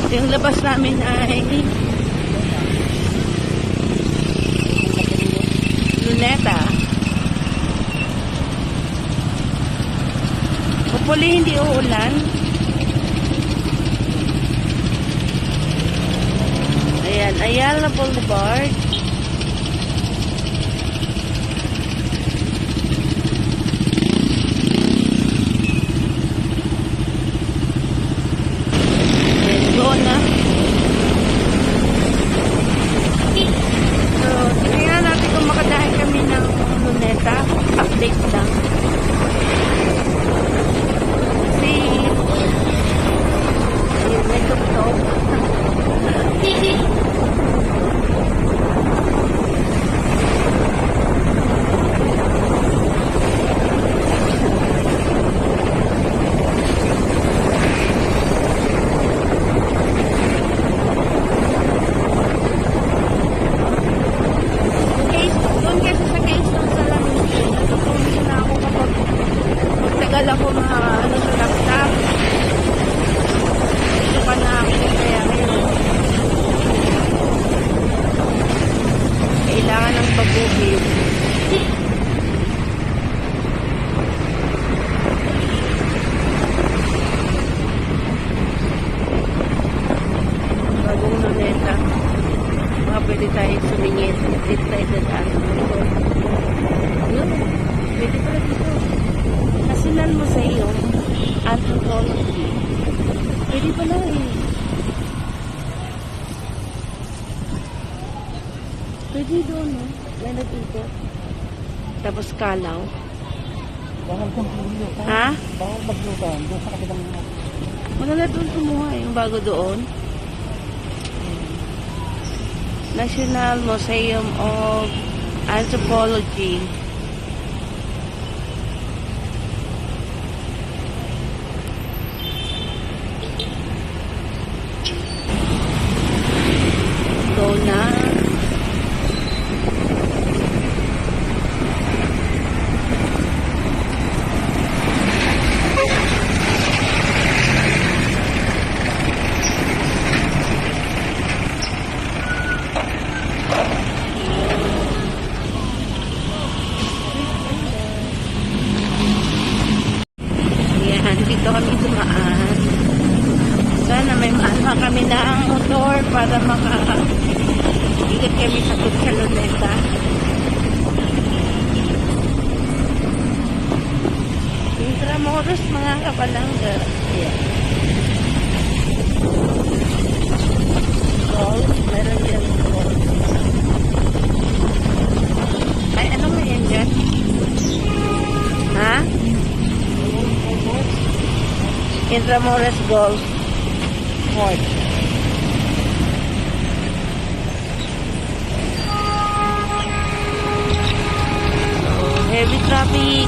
Yung labas namin ay Luneta. Hopefully hindi uulan. Ayan, Ayala Boulevard. Na. So, tingnan natin kung makadahin kami ng Luneta. Update lang. Kasi, may tugtog. Ako mga ano sa laptop. Ito pa na ako kaya ngayon. Kailangan ng pag-ubig. Bagong Luneta. Baka pwede tayo sumingit. Dito tayo dadaan. Yun. Pwede pala dito. National Museum Anthropology. Pwede pala eh. Pwede doon, no? May nag-ikot. Tapos Kalaw. Bawal kang maglutan. Ha? Bawal maglutan. Doon sa kabilang mga. Maganda doon kumuha yung bago doon. National Museum of Anthropology. Go na. Yan, dito kami dumaan. Sana may maano kami na ang motor para ikot kami sa Luneta. Intramuros mga kapalangga. Ayan. Gold. Meron din gold. Ay, ano mo yan dyan? Ha? Intramuros Gold. Fort. Heavy traffic.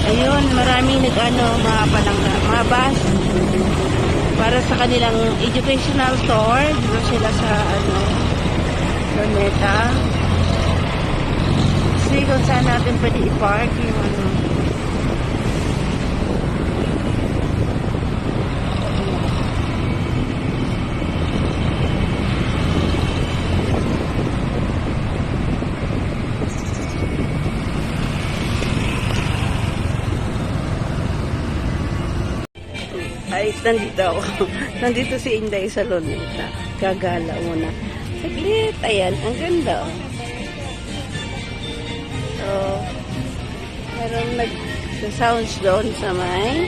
Ayun, maraming mga palangga, mga bus para sa kanilang educational tour. Dito sila sa Luneta. Kasi kung saan natin pwede i-park yung ay, nandito ako. Nandito si Inday sa Luneta. Gagala muna. Saglit. Ayan, ang ganda. So, meron nag-sounds doon sa may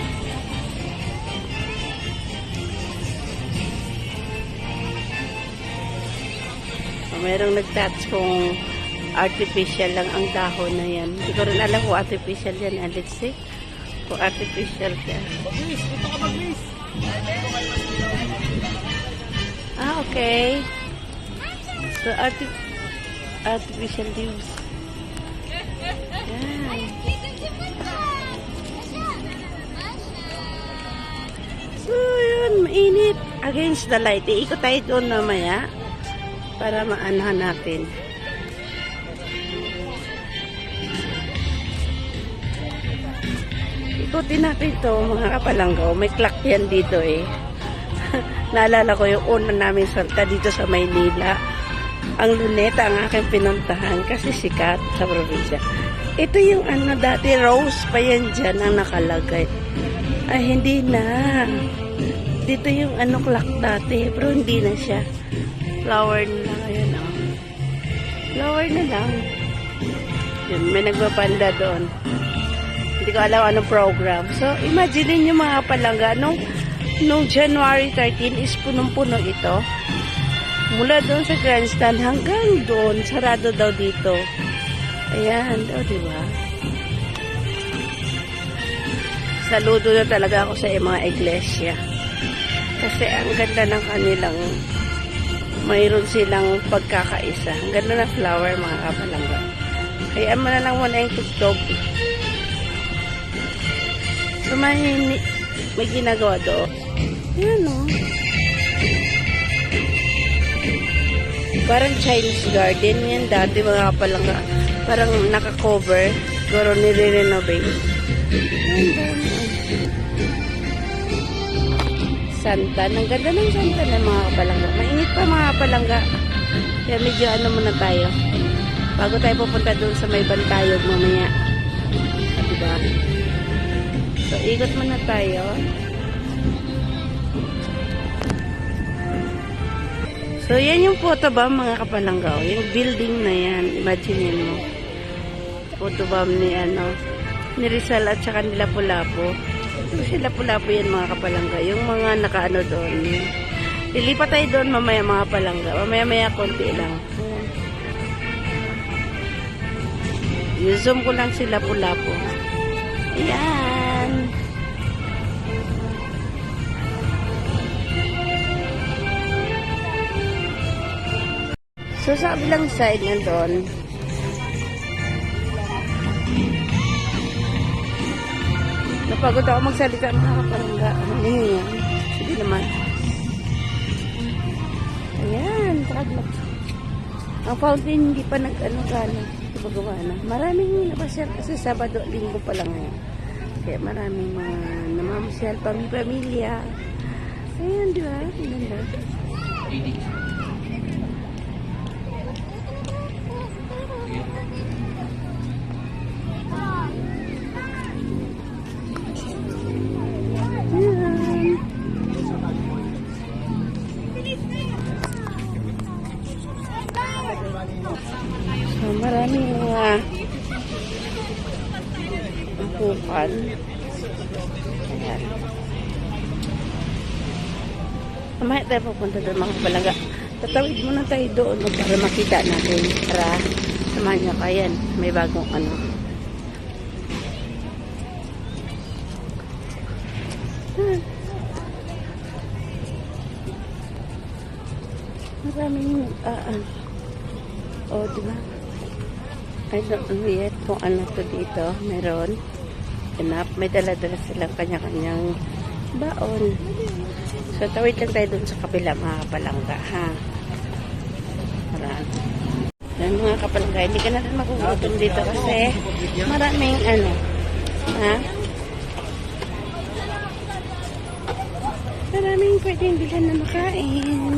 merong nag-touch kung artificial lang ang dahon na yan. Hindi ko rin alam kung artificial yan. Let's see. Kung artificial yan. Baglis! Ito ka baglis! Ah, okay. So, artificial leaves. Yan. So, yun. Mainit. Against the light. Iikot tayo doon mamaya para maanahan natin. ikutin natin to mga kapalanggaw. May clock yan dito eh. Naalala ko yung una namin salta dito sa Maynila. Ang Luneta ang aking pinuntahan kasi sikat sa probinsya. Ito yung ano dati, rose pa yan dyan ang nakalagay. Ay, hindi na. Dito yung ano clock dati, pero hindi na siya. Flower na lang, ayan oh. Flower na lang. Yun, may nagpapanda doon. Hindi ko alam anong program. So, imagine nyo mga palangga, nung January 13 is punong-puno ito. Mula doon sa grandstand hanggang doon, sarado daw dito. Ayan, daw, diba? Saludo na talaga ako sa mga iglesia. Kasi ang ganda ng kanilang, mayroon silang pagkakaisa. Ang ganda ng flower, mga kapalangga. Kaya mo na lang muna yung tugtog. So, may ginagawa doon. Ayan, o. Parang Chinese garden yan dati, mga kapalangga. Parang naka-cover. Siguro nire-renovate. Ayan, Santa. Ang ganda ng Santa ng mga kapalangga. Mainit pa mga kapalangga. Kaya medyo ano muna tayo. Bago tayo pupunta doon sa may Bantayog mamaya. Diba? So, ikot muna tayo. So, yan yung photobomb mga kapalanggaw. Yung building na yan. Imagine mo. Photobomb ni ni Rizal at saka ni Lapu-Lapu. Sila Lapu-Lapu yan mga kapalangga. Yung mga nakaano doon. Lilipat tayo doon mamaya mga palangga. Mamaya konti lang. I-zoom ko lang si Lapu-Lapu. Ayan. So sa kabilang side nandun, napagod ako magsalita mga kapalangga. Hindi yan. Hindi naman. Ayan. Ang fountain hindi pa nag-ano-gano. Pagawa na. Maraming napasyal kasi Sabado, Linggo pa lang ngayon. Kaya maraming mga namamasyal pang pamilya. Ayan, di ba? Ganda. So, maraming mga upuan. Ayan. Mamaya tayo pupunta doon mga kapalangga. Tatawid muna tayo doon para makita natin. Para samahan niyo ka yan. May bagong ano. Maraming oh, diba? I don't know yet kung ano to dito. Meron. Ganap. May dala-dala silang kanya-kanyang baon. So, tawid lang tayo dun sa kabila mga kapalangga, ha? Marami. Yan mga kapalangga. Hindi ka na rin makugutom dito kasi maraming ano. Ha? Maraming pwedeng bilhan na makain.